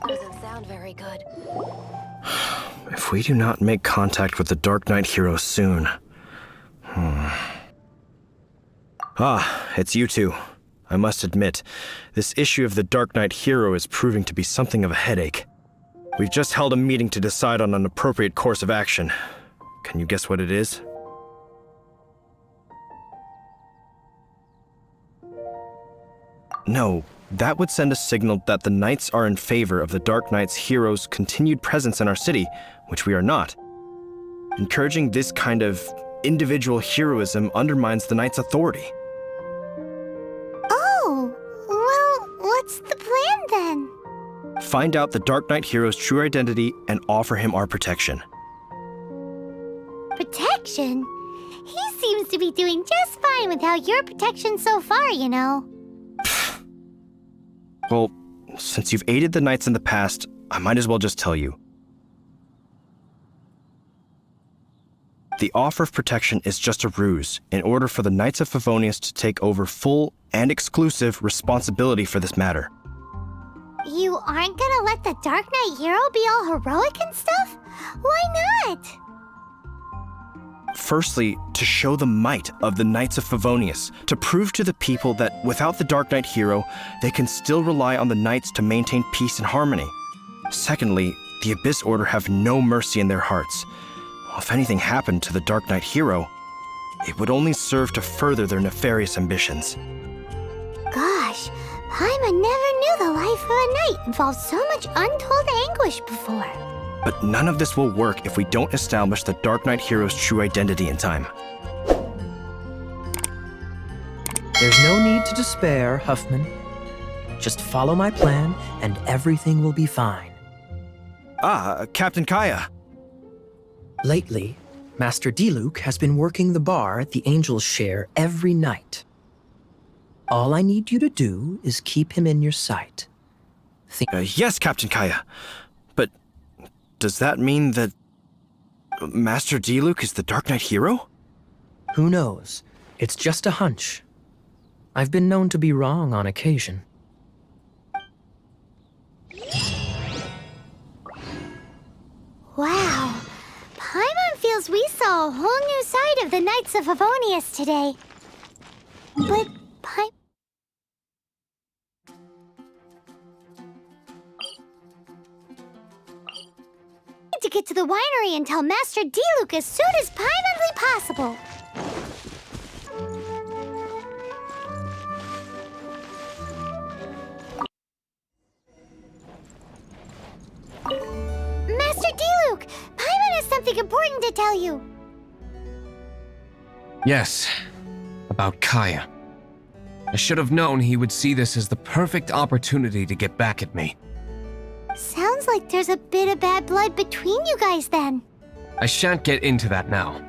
Doesn't sound very good. If we do not make contact with the Darknight Hero soon... Ah, it's you two. I must admit, this issue of the Darknight Hero is proving to be something of a headache. We've just held a meeting to decide on an appropriate course of action. Can you guess what it is? No. That would send a signal that the Knights are in favor of the Dark Knight's hero's continued presence in our city, which we are not. Encouraging this kind of individual heroism undermines the Knight's authority. Oh, well, what's the plan then? Find out the Dark Knight hero's true identity and offer him our protection. Protection? He seems to be doing just fine without your protection so far, you know. Well, since you've aided the Knights in the past, I might as well just tell you. The offer of protection is just a ruse in order for the Knights of Favonius to take over full and exclusive responsibility for this matter. You aren't gonna let the Dark Knight Hero be all heroic and stuff? Why not? Firstly, to show the might of the Knights of Favonius, to prove to the people that without the Dark Knight Hero, they can still rely on the Knights to maintain peace and harmony. Secondly, the Abyss Order have no mercy in their hearts. If anything happened to the Dark Knight Hero, it would only serve to further their nefarious ambitions. Gosh, Paimon never knew the life of a knight involved so much untold anguish before. But none of this will work if we don't establish the Dark Knight Hero's true identity in time. There's no need to despair, Huffman. Just follow my plan, and everything will be fine. Ah, Captain Kaya. Lately, Master Diluc has been working the bar at the Angel's Share every night. All I need you to do is keep him in your sight. Yes, Captain Kaya. But does that mean that Master Diluc is the Dark Knight Hero? Who knows? It's just a hunch. I've been known to be wrong on occasion. Wow. Paimon feels we saw a whole new side of the Knights of Favonius today. But to get to the winery and tell Master Diluc as soon as Paimonly possible. Master Diluc, Paimon has something important to tell you. Yes, about Kaya. I should have known he would see this as the perfect opportunity to get back at me. Sounds like there's a bit of bad blood between you guys then. I shan't get into that now.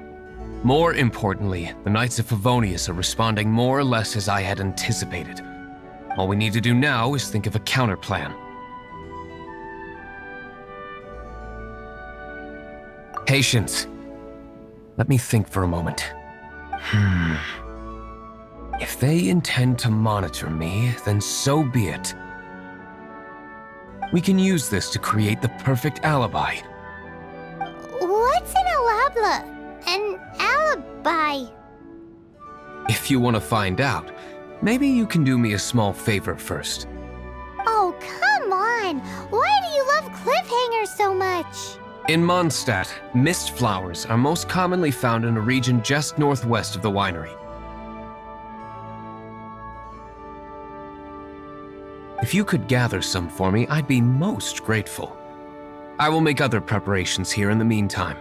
More importantly, the Knights of Favonius are responding more or less as I had anticipated. All we need to do now is think of a counterplan. Patience. Let me think for a moment. If they intend to monitor me, then so be it. We can use this to create the perfect alibi. What's an alabla? An alibi? If you want to find out, maybe you can do me a small favor first. Oh, come on! Why do you love cliffhangers so much? In Mondstadt, mist flowers are most commonly found in a region just northwest of the winery. If you could gather some for me, I'd be most grateful. I will make other preparations here in the meantime.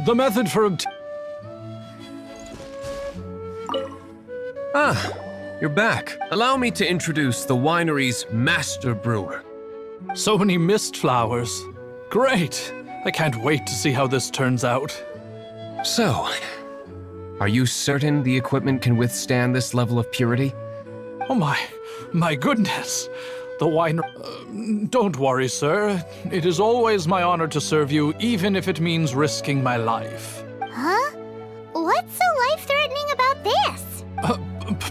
The method for Ah, you're back. Allow me to introduce the winery's master brewer. So many mist flowers. Great! I can't wait to see how this turns out. So, are you certain the equipment can withstand this level of purity? Oh my goodness. The wine... don't worry, sir. It is always my honor to serve you, even if it means risking my life. Huh? What's so life-threatening about this?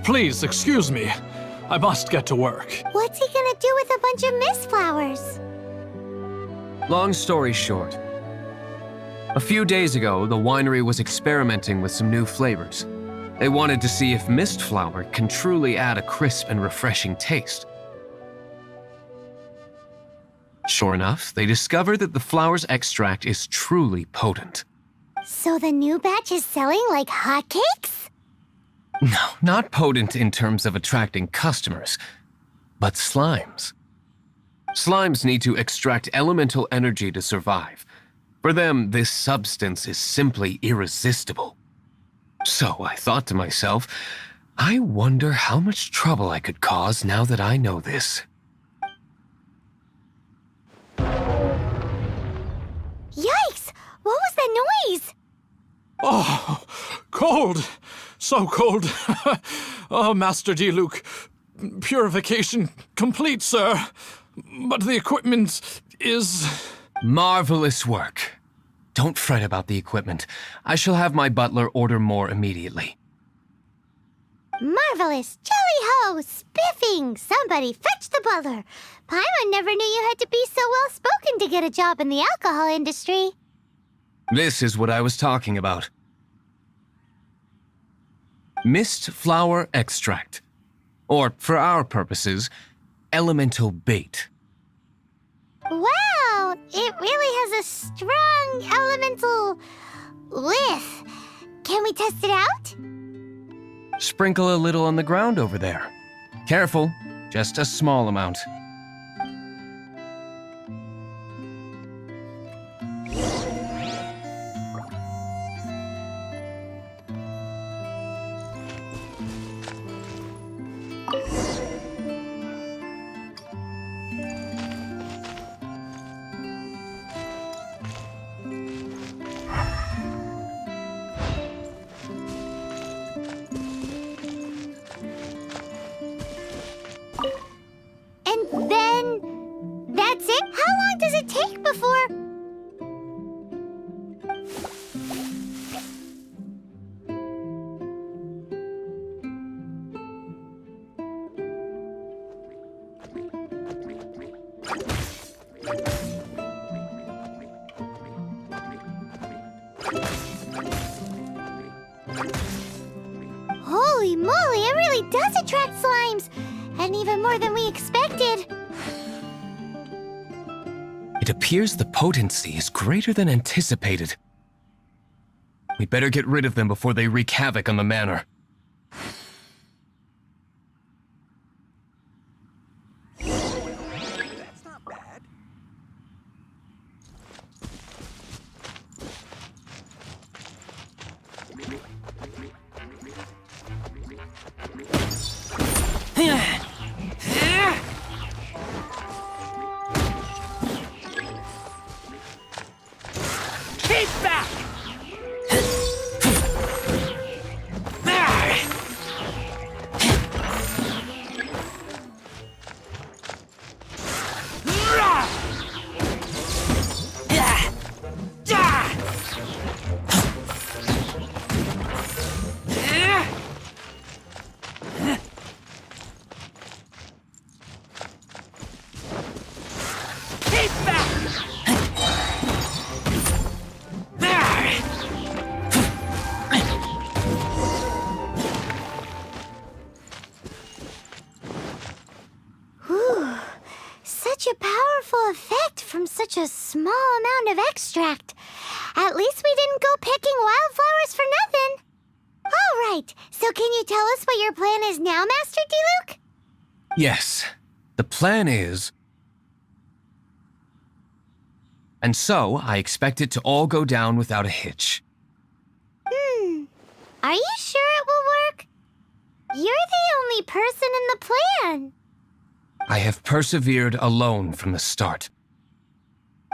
Please, excuse me. I must get to work. What's he gonna do with a bunch of mist flowers? Long story short, a few days ago, the winery was experimenting with some new flavors. They wanted to see if mist flower can truly add a crisp and refreshing taste. Sure enough, they discovered that the flower's extract is truly potent. So the new batch is selling like hotcakes? No, not potent in terms of attracting customers, but slimes. Slimes need to extract elemental energy to survive. For them, this substance is simply irresistible. So I thought to myself, I wonder how much trouble I could cause now that I know this. Yikes! What was that noise? Oh, cold! So cold. Oh, Master Diluc. Purification complete, sir. But the equipment is... Marvelous work. Don't fret about the equipment. I shall have my butler order more immediately. Marvelous! Jolly-ho! Spiffing! Somebody fetch the butler! Paimon never knew you had to be so well-spoken to get a job in the alcohol industry. This is what I was talking about. Mist flower extract. Or, for our purposes, elemental bait. Wow! It really has a strong elemental whiff. Can we test it out? Sprinkle a little on the ground over there. Careful, just a small amount. And then... that's it? How long does it take before... Holy moly, it really does attract slimes! And even more than we expected. It appears the potency is greater than anticipated. We'd better get rid of them before they wreak havoc on the manor. That's not bad. Keep back! Such a powerful effect from such a small amount of extract. At least we didn't go picking wildflowers for nothing. All right, so can you tell us what your plan is now, Master Diluc? Yes, the plan is... And so, I expect it to all go down without a hitch. Are you sure it will work? You're the only person in the plan. I have persevered alone from the start.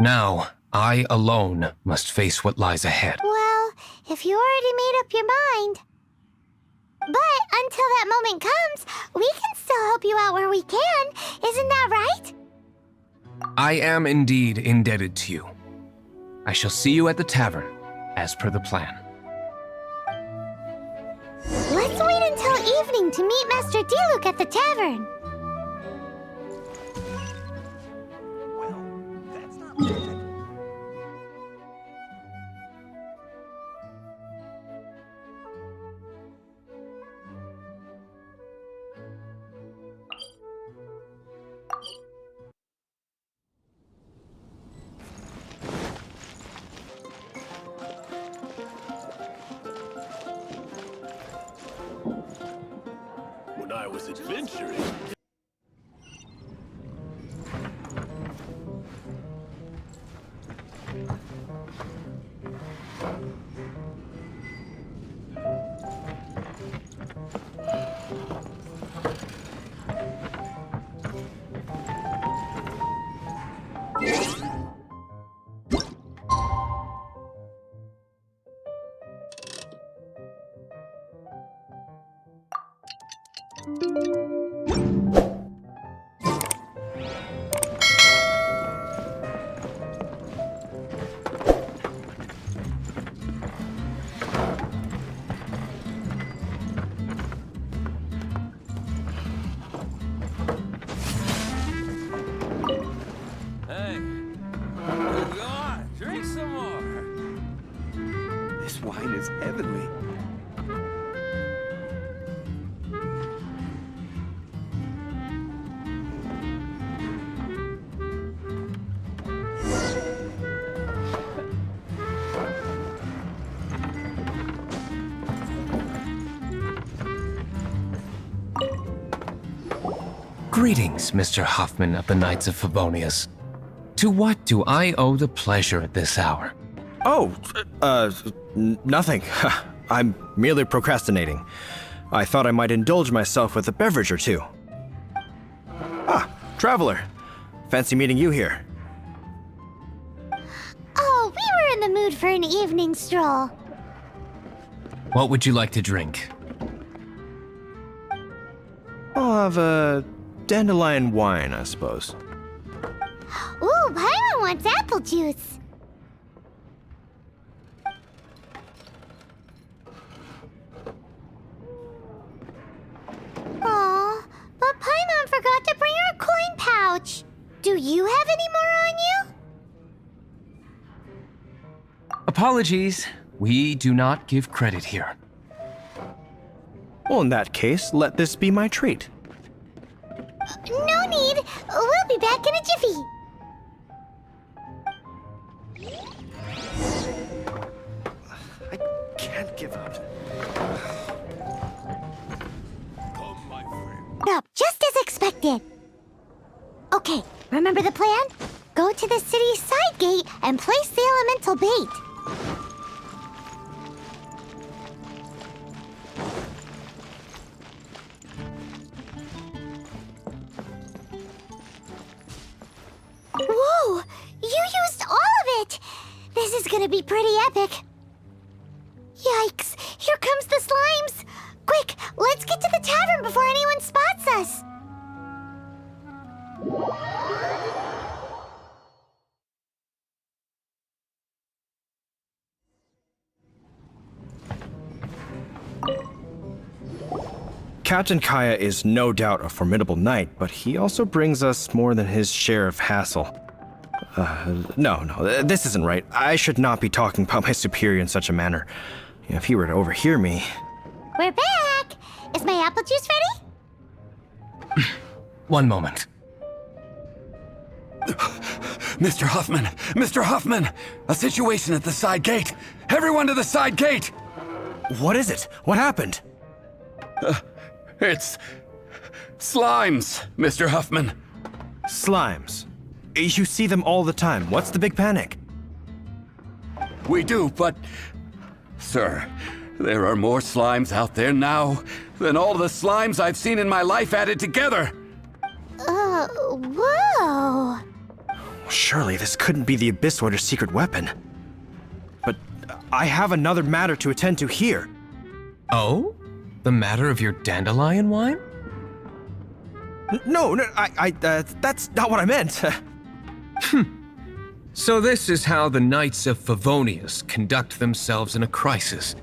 Now, I alone must face what lies ahead. Well, if you already made up your mind. But until that moment comes, we can still help you out where we can. Isn't that right? I am indeed indebted to you. I shall see you at the tavern, as per the plan. Let's wait until evening to meet Master Diluc at the tavern. Well, that's not bad. When I was adventuring. Hey, go on, drink some more. This wine is heavenly. Greetings, Mr. Hoffman of the Knights of Favonius. To what do I owe the pleasure at this hour? Oh, nothing. I'm merely procrastinating. I thought I might indulge myself with a beverage or two. Ah, traveler. Fancy meeting you here. Oh, we were in the mood for an evening stroll. What would you like to drink? I'll have a dandelion wine, I suppose. Ooh, Paimon wants apple juice. Aw, but Paimon forgot to bring her coin pouch. Do you have any more on you? Apologies. We do not give credit here. Well, in that case, let this be my treat. No need. We'll be back in a jiffy. I can't give up. Come, my friend. Up, just as expected. Okay, remember the plan? Go to the city's side gate and place the elemental bait. Whoa! You used all of it! This is gonna be pretty epic. Yikes! Here comes the slimes! Quick, let's get to the tavern before anyone spots us! Captain Kaya is no doubt a formidable knight, but he also brings us more than his share of hassle. No, this isn't right. I should not be talking about my superior in such a manner. If he were to overhear me... We're back! Is my apple juice ready? One moment. Mr. Huffman! Mr. Huffman! A situation at the side gate! Everyone to the side gate! What is it? What happened? It's slimes, Mr. Huffman. Slimes. You see them all the time. What's the big panic? We do, but... Sir, there are more slimes out there now than all the slimes I've seen in my life added together. Whoa! Surely this couldn't be the Abyss Order's secret weapon. But I have another matter to attend to here. Oh? The matter of your dandelion wine? No, that's not what I meant. So this is how the Knights of Favonius conduct themselves in a crisis.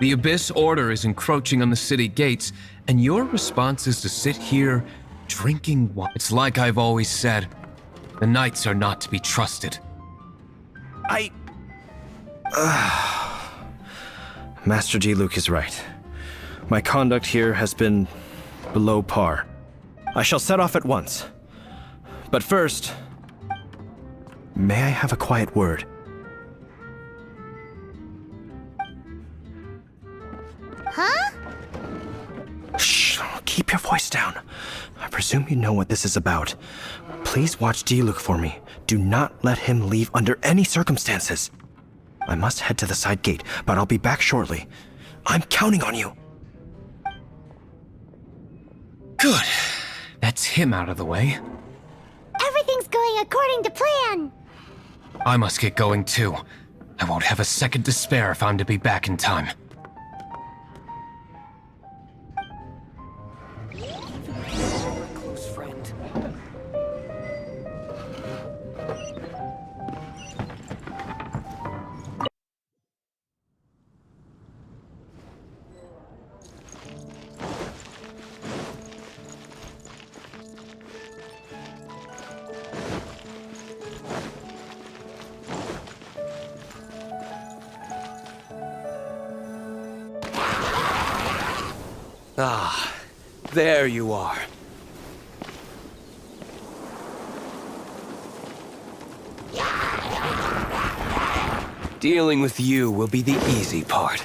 The Abyss Order is encroaching on the city gates, and your response is to sit here drinking wine. It's like I've always said, the Knights are not to be trusted. Master Diluc is right. My conduct here has been below par. I shall set off at once. But first, may I have a quiet word? Huh? Shh, keep your voice down. I presume you know what this is about. Please watch Diluc for me. Do not let him leave under any circumstances. I must head to the side gate, but I'll be back shortly. I'm counting on you. Good. That's him out of the way. Everything's going according to plan. I must get going too. I won't have a second to spare if I'm to be back in time. Close friend. Ah, there you are. Dealing with you will be the easy part.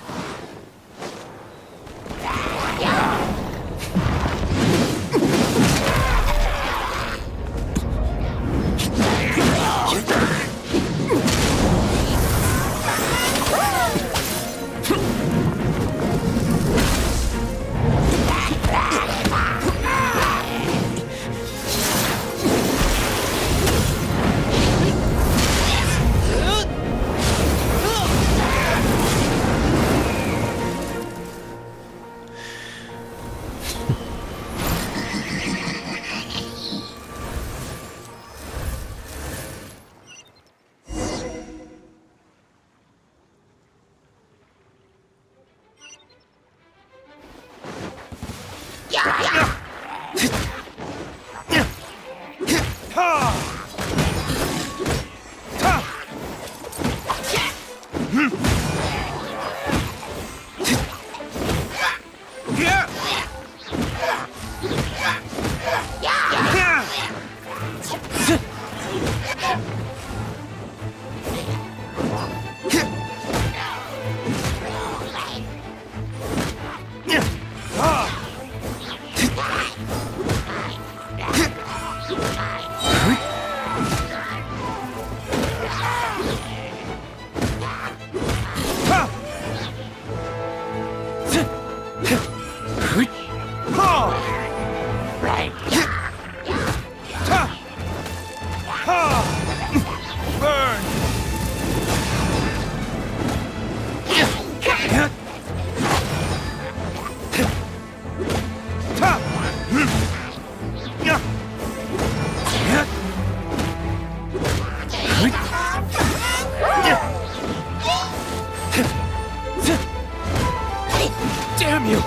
Damn you!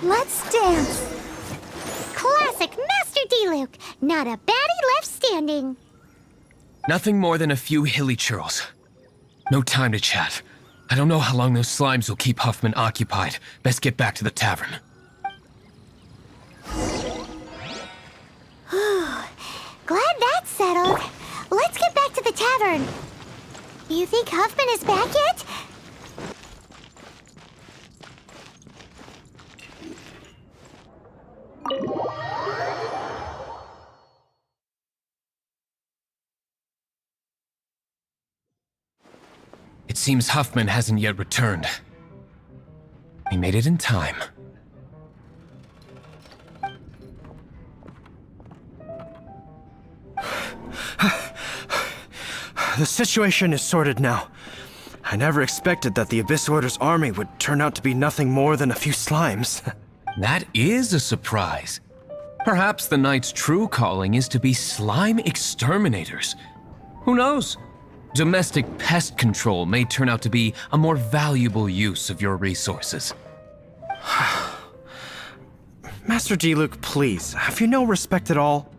Let's dance. Classic Master Diluc. Not a baddie left standing. Nothing more than a few hilly churls. No time to chat. I don't know how long those slimes will keep Huffman occupied. Best get back to the tavern. Glad that's settled. Let's get back to the tavern. You think Huffman is back yet? It seems Huffman hasn't yet returned. He made it in time. The situation is sorted now. I never expected that the Abyss Order's army would turn out to be nothing more than a few slimes. That is a surprise. Perhaps the Knight's true calling is to be slime exterminators. Who knows? Domestic pest control may turn out to be a more valuable use of your resources. Master Diluc, please, have you no respect at all?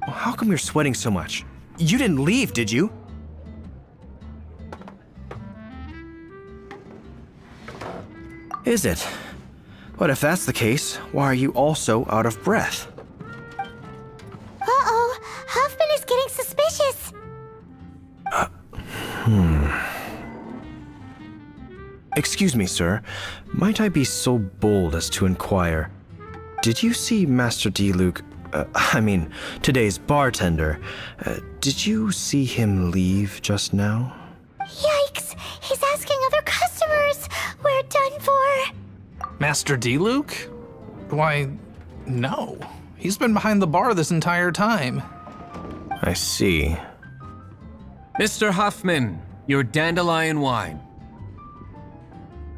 How come you're sweating so much? You didn't leave, did you? Is it? But if that's the case, why are you also out of breath? Uh-oh, Huffman is getting suspicious. Excuse me, sir. Might I be so bold as to inquire? Did you see Master Diluc, today's bartender? Did you see him leave just now? Yikes, he's asking other customers. We're done for. Master Diluc? Why, no. He's been behind the bar this entire time. I see. Mr. Huffman, your dandelion wine.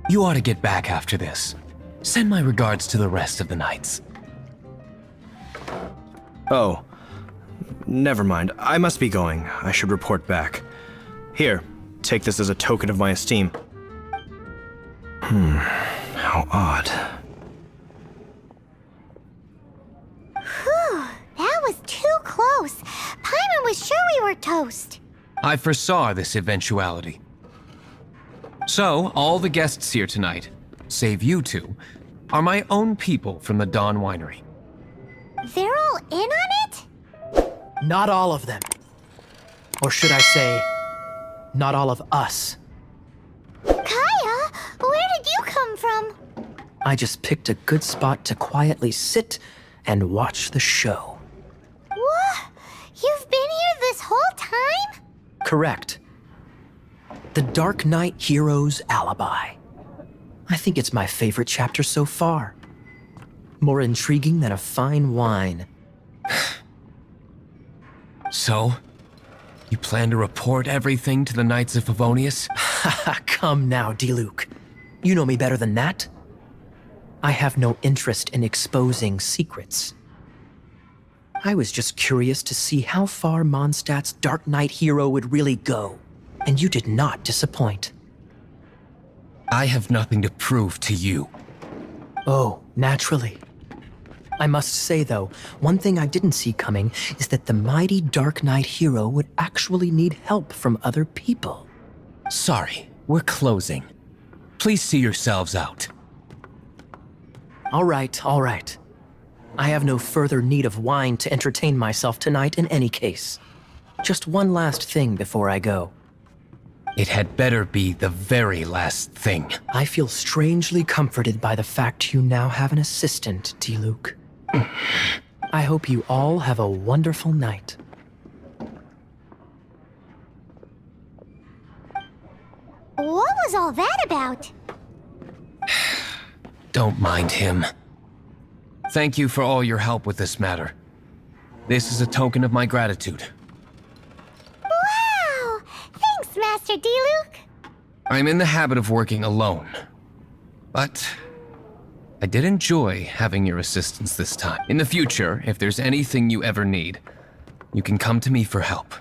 You ought to get back after this. Send my regards to the rest of the knights. Oh, never mind. I must be going. I should report back. Here, take this as a token of my esteem. How odd. Whew, that was too close. Paimon was sure we were toast. I foresaw this eventuality. So, all the guests here tonight, save you two, are my own people from the Dawn Winery. They're all in on it? Not all of them. Or should I say, not all of us. Kaya, where did you come from? I just picked a good spot to quietly sit and watch the show. What? You've been here this whole time? Correct. The Darknight Hero's alibi. I think it's my favorite chapter so far. More intriguing than a fine wine. So, you plan to report everything to the Knights of Favonius? Come now, Diluc. You know me better than that. I have no interest in exposing secrets. I was just curious to see how far Mondstadt's Darknight Hero would really go, and you did not disappoint. I have nothing to prove to you. Oh, naturally. I must say, though, one thing I didn't see coming is that the mighty Darknight Hero would actually need help from other people. Sorry, we're closing. Please see yourselves out. All right, all right. I have no further need of wine to entertain myself tonight in any case. Just one last thing before I go. It had better be the very last thing. I feel strangely comforted by the fact you now have an assistant, Diluc. I hope you all have a wonderful night. What was all that about? Don't mind him. Thank you for all your help with this matter. This is a token of my gratitude. Wow! Thanks, Master Diluc. I'm in the habit of working alone, but I did enjoy having your assistance this time. In the future, if there's anything you ever need, you can come to me for help.